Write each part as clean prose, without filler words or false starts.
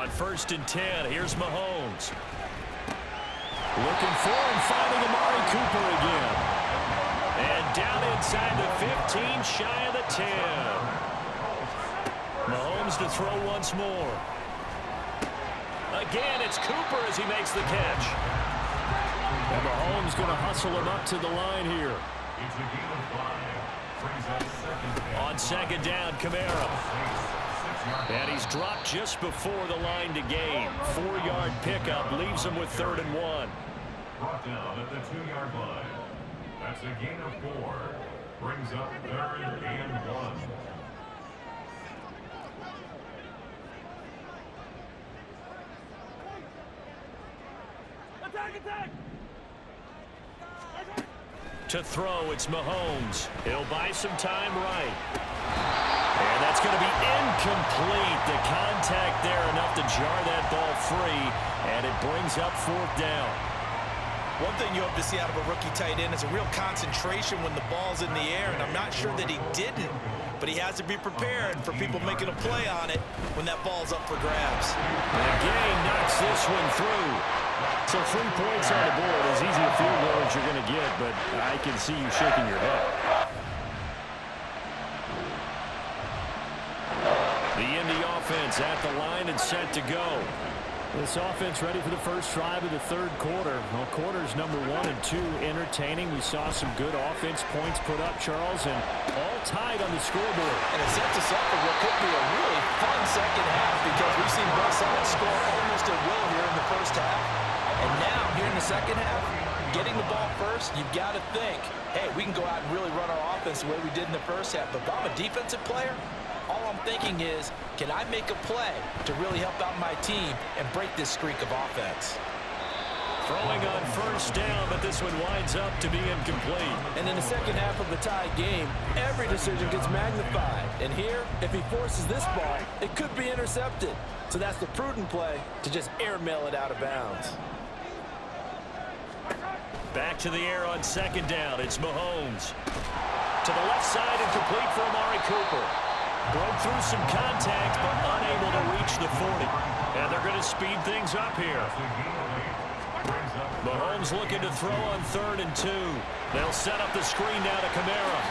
On 1st and 10, here's Mahomes. Looking for and finding Amari Cooper again. And down inside the 15, shy of the 10. Mahomes to throw once more. Again, it's Cooper as he makes the catch. And Mahomes going to hustle him up to the line here. On 2nd down, Kamara. And he's dropped just before the line to gain. 4-yard pickup leaves him with 3rd and 1. Brought down at the 2-yard line. That's a gain of 4. Brings up 3rd and 1. Attack! To throw, it's Mahomes. He'll buy some time right. And that's going to be incomplete. The contact there enough to jar that ball free. And it brings up 4th down. One thing you hope to see out of a rookie tight end is a real concentration when the ball's in the air. And I'm not sure that he didn't. But he has to be prepared for people making a play on it when that ball's up for grabs. And again, knocks this one through. So 3 points on the board, as easy a field goal as you're going to get, but I can see you shaking your head. The Indy offense at the line and set to go. This offense ready for the first drive of the 3rd quarter. Well, quarters number 1 and 2 entertaining. We saw some good offense points put up, Charles, and all tied on the scoreboard. And it sets us up for what could be a really fun second half because we've seen both sides score almost at will here in the first half. And now, here in the second half, getting the ball first, you've got to think, hey, we can go out and really run our offense the way we did in the first half. But if I'm a defensive player, all I'm thinking is, can I make a play to really help out my team and break this streak of offense? Throwing on 1st down, but this one winds up to be incomplete. And in the second half of the tie game, every decision gets magnified. And here, if he forces this ball, it could be intercepted. So that's the prudent play to just airmail it out of bounds. Back to the air on 2nd down. It's Mahomes. To the left side and complete for Amari Cooper. Broke through some contact, but unable to reach the 40. And they're going to speed things up here. Mahomes looking to throw on 3rd and 2. They'll set up the screen down to Kamara.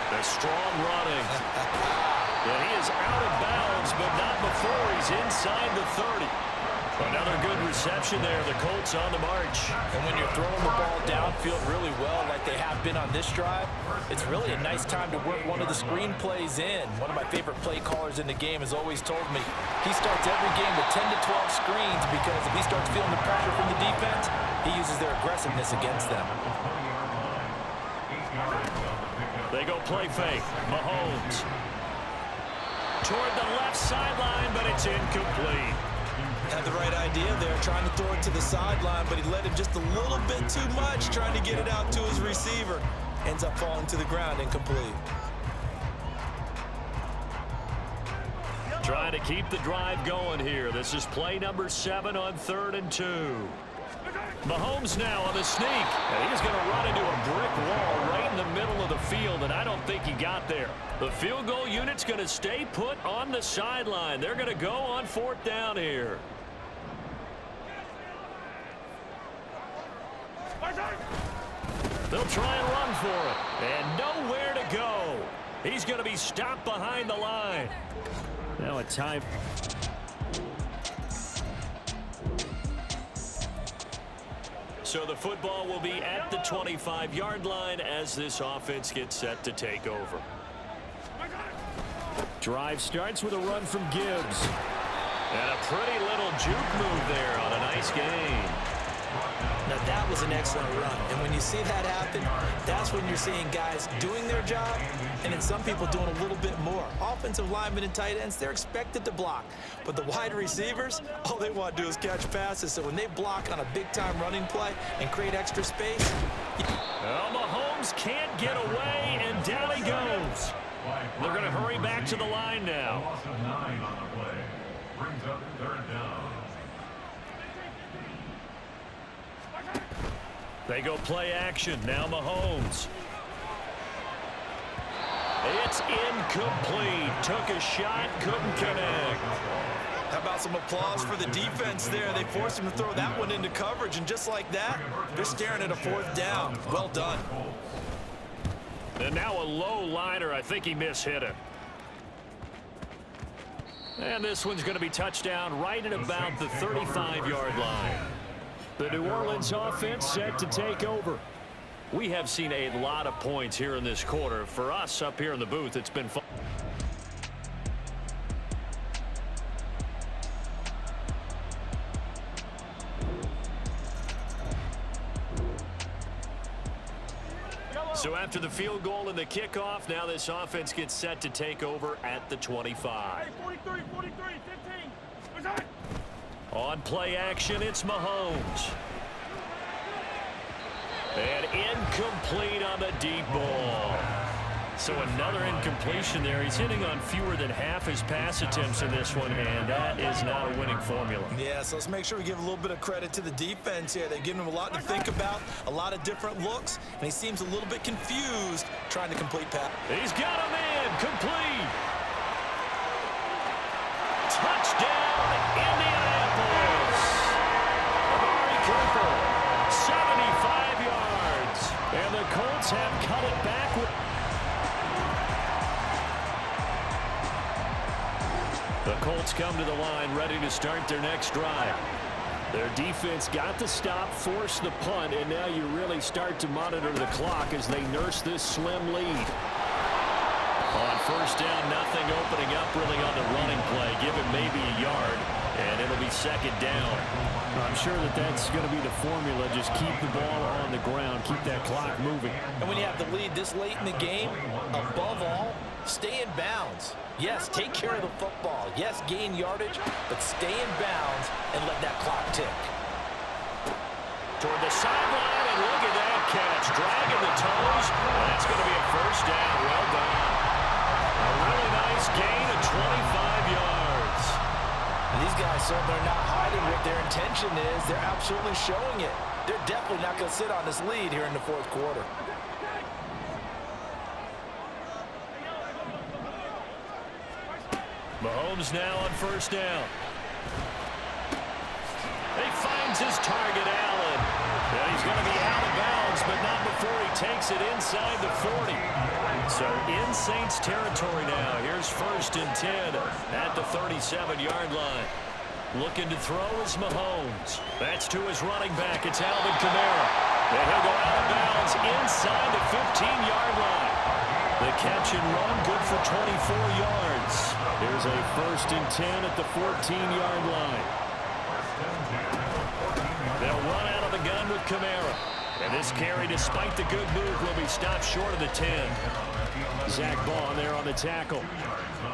The strong running. And he is out of bounds, but not before he's inside the 30. Another good reception there. The Colts on the march. And when you're throwing the ball downfield really well like they have been on this drive, it's really a nice time to work one of the screen plays in. One of my favorite play callers in the game has always told me he starts every game with 10 to 12 screens because if he starts feeling the pressure from the defense, he uses their aggressiveness against them. They go play fake. Mahomes. Toward the left sideline, but it's incomplete. Had the right idea there, trying to throw it to the sideline, but he let him just a little bit too much, trying to get it out to his receiver. Ends up falling to the ground, incomplete. Trying to keep the drive going here. This is play number 7 on 3rd and 2. Mahomes now on the sneak. And he's going to run into a brick wall right in the middle of the field, and I don't think he got there. The field goal unit's going to stay put on the sideline. They're going to go on 4th down here. They'll try and run for it. And nowhere to go. He's going to be stopped behind the line. Now a time. So the football will be at the 25-yard line as this offense gets set to take over. Drive starts with a run from Gibbs. And a pretty little juke move there on a nice gain. Now that was an excellent run, and when you see that happen, that's when you're seeing guys doing their job, and then some people doing a little bit more. Offensive linemen and tight ends, they're expected to block, but the wide receivers, all they want to do is catch passes, so when they block on a big-time running play and create extra space. Well, Mahomes can't get away, and down he goes. They're going to hurry back to the line now. Loss of 9 on the play. Brings up 3rd down. They go play action. Now Mahomes. It's incomplete. Took a shot, couldn't connect. How about some applause for the defense there? They forced him to throw that one into coverage, and just like that, they're staring at a 4th down. Well done. And now a low liner. I think he mishit it. And this one's going to be touchdown right at about the 35-yard line. The New Orleans offense set to take over. We have seen a lot of points here in this quarter. For us up here in the booth, it's been fun. So after the field goal and the kickoff, now this offense gets set to take over at the 25. Hey, 43, 15. On play action, it's Mahomes. And incomplete on the deep ball. So another incompletion there. He's hitting on fewer than half his pass attempts in this one, and that is not a winning formula. Yeah, so let's make sure we give a little bit of credit to the defense here. They've given him a lot to think about, a lot of different looks, and he seems a little bit confused trying to complete pass. He's got a man complete. Touchdown, Indianapolis. Amari Cooper, 75 yards. And the Colts have cut it back with... The Colts come to the line ready to start their next drive. Their defense got the stop, forced the punt, and now you really start to monitor the clock as they nurse this slim lead. On first down, nothing opening up really on the running play. Give it maybe a yard, and it'll be second down. I'm sure that that's going to be the formula. Just keep the ball on the ground, keep that clock moving. And when you have the lead this late in the game, above all, stay in bounds. Yes, take care of the football. Yes, gain yardage, but stay in bounds and let that clock tick. Toward the sideline, and look at that catch. Dragging the toes. That's going to be a first down. Well done. A really nice gain of 25 yards. And these guys certainly are not hiding what their intention is. They're absolutely showing it. They're definitely not going to sit on this lead here in the 4th quarter. Mahomes now on first down. He finds his target, Allen. And he's going to be out of bounds, but not before he takes it inside the 40. So in Saints territory now. Here's 1st and 10 at the 37-yard line. Looking to throw is Mahomes. That's to his running back. It's Alvin Kamara. And he'll go out of bounds inside the 15-yard line. The catch and run good for 24 yards. Here's a 1st and 10 at the 14-yard line. They'll run out of the gun with Kamara. And this carry, despite the good move, will be stopped short of the 10. Zach Baugh there on the tackle.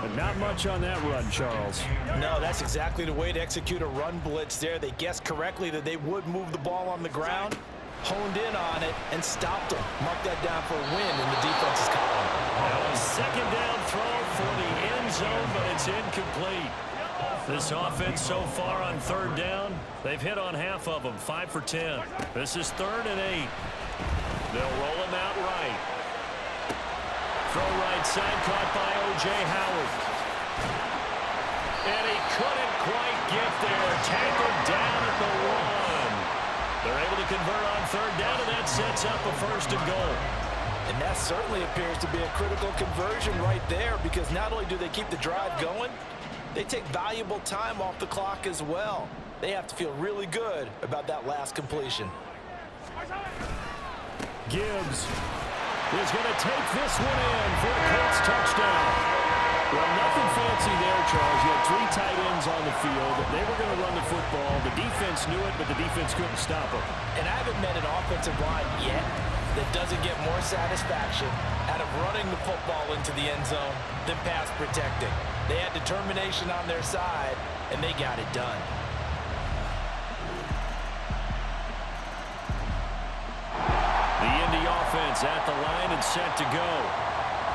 But not much on that run, Charles. No, that's exactly the way to execute a run blitz there. They guessed correctly that they would move the ball on the ground, honed in on it, and stopped them. Mark that down for a win in the defense's column. Now a second down throw for the end zone, but it's incomplete. This offense so far on 3rd down, they've hit on half of them, 5 for 10. This is 3rd and 8. They'll roll him out right. Throw right side, caught by O.J. Howard. And he couldn't quite get there. Tackled down at the 1. They're able to convert on 3rd down, and that sets up a 1st and goal. And that certainly appears to be a critical conversion right there, because not only do they keep the drive going, they take valuable time off the clock as well. They have to feel really good about that last completion. Gibbs is going to take this one in for a Colts touchdown. Well, nothing fancy there, Charles. You had 3 tight ends on the field. They were going to run the football. The defense knew it, but the defense couldn't stop them. And I haven't met an offensive line yet that doesn't get more satisfaction out of running the football into the end zone than pass protecting. They had determination on their side, and they got it done. The Indy offense at the line and set to go.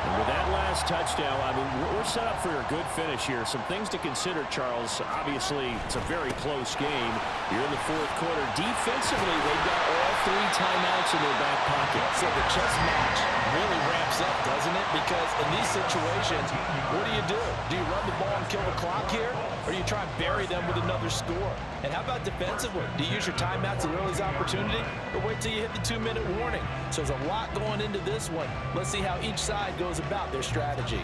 And with that last touchdown, I mean, we're set up for a good finish here. Some things to consider, Charles. Obviously, it's a very close game. You're in the 4th quarter. Defensively, they've got all 3 timeouts in their back pocket. So the chess match really ramps up, doesn't it? Because in these situations, what do? Do you run the ball and kill the clock here? Or do you try and bury them with another score? And how about defensively? Do you use your timeouts at early's opportunity? Or wait till you hit the 2-minute warning? So there's a lot going into this one. Let's see how each side goes about their strategy.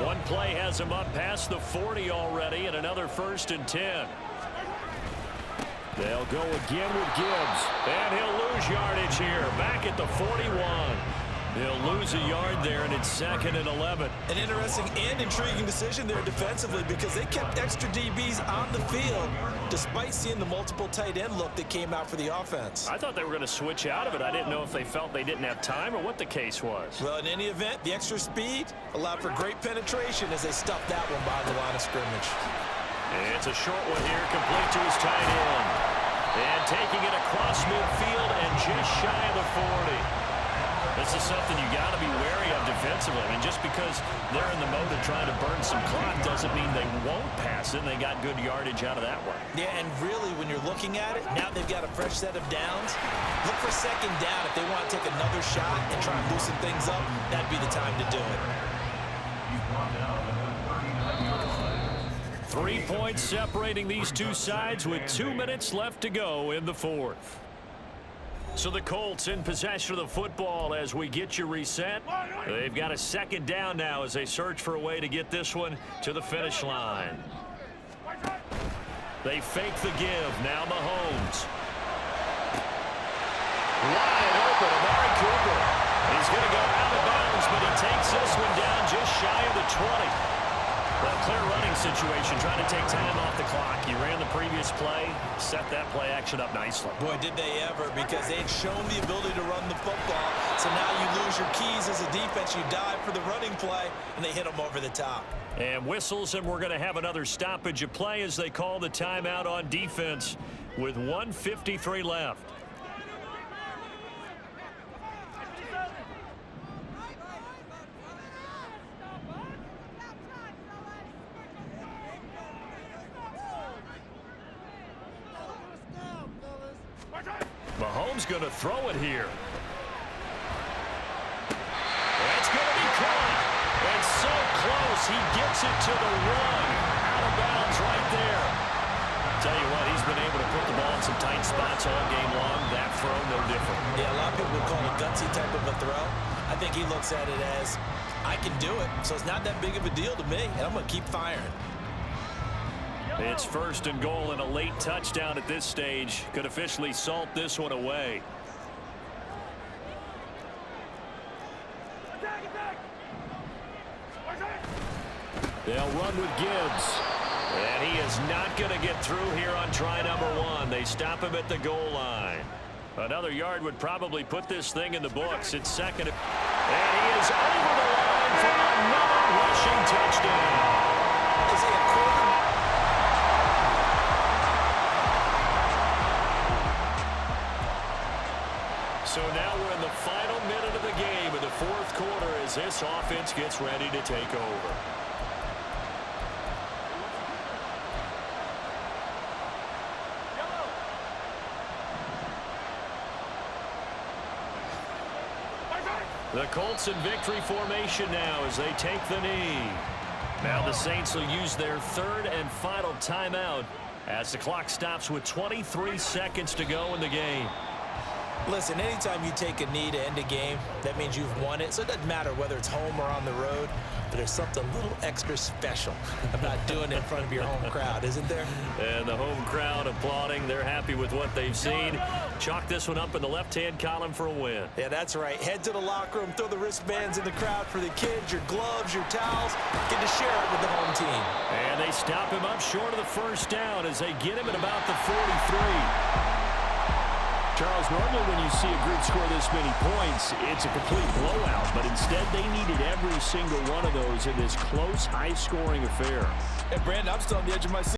One play has him up past the 40 already, and another 1st and 10. They'll go again with Gibbs, and he'll lose yardage here, back at the 41. They'll lose a yard there, and it's 2nd and 11. An interesting and intriguing decision there defensively because they kept extra DBs on the field despite seeing the multiple tight end look that came out for the offense. I thought they were going to switch out of it. I didn't know if they felt they didn't have time or what the case was. Well, in any event, the extra speed allowed for great penetration as they stuffed that one behind the line of scrimmage. It's a short one here, complete to his tight end. And taking it across midfield and just shy of the 40. This is something you got to be wary of defensively. I mean, just because they're in the mode of trying to burn some clock doesn't mean they won't pass it, and they got good yardage out of that one. Yeah, and really, when you're looking at it, now they've got a fresh set of downs. Look for 2nd down if they want to take another shot and try and loosen things up. That'd be the time to do it. 3 points separating these two sides with 2 minutes left to go in the 4th. So the Colts in possession of the football as we get you reset. They've got a 2nd down now as they search for a way to get this one to the finish line. They fake the give. Now Mahomes. Wide open, Amari Cooper. He's going to go out of bounds, but he takes this one down just shy of the 20. Well, clear running situation, trying to take time off the clock. You ran the previous play, set that play action up nicely. Boy, did they ever, because they had shown the ability to run the football. So now you lose your keys as a defense. You dive for the running play, and they hit them over the top. And whistles, and we're going to have another stoppage of play as they call the timeout on defense with 1:53 left. Mahomes going to throw it here. That's going to be caught. And so close. He gets it to the 1. Out of bounds right there. Tell you what, he's been able to put the ball in some tight spots all game long. That throw, no different. Yeah, a lot of people would call it a gutsy type of a throw. I think he looks at it as, I can do it. So it's not that big of a deal to me, and I'm going to keep firing. It's 1st and goal and a late touchdown at this stage. Could officially salt this one away. They'll run with Gibbs. And he is not going to get through here on try number 1. They stop him at the goal line. Another yard would probably put this thing in the books. It's 2nd. And he is over the line for another rushing touchdown. Is he a quarterback? So now we're in the final minute of the game in the 4th quarter as this offense gets ready to take over. The Colts in victory formation now as they take the knee. Now the Saints will use their 3rd and final timeout as the clock stops with 23 seconds to go in the game. Listen, anytime you take a knee to end a game, that means you've won it. So it doesn't matter whether it's home or on the road, but there's something a little extra special about doing it in front of your home crowd, isn't there? And the home crowd applauding. They're happy with what they've seen. Chalk this one up in the left-hand column for a win. Yeah, that's right. Head to the locker room, throw the wristbands in the crowd for the kids, your gloves, your towels. Get to share it with the home team. And they stop him up short of the 1st down as they get him at about the 43. Charles, normally when you see a group score this many points, it's a complete blowout. But instead, they needed every single one of those in this close, high-scoring affair. And, Brandon, I'm still on the edge of my seat.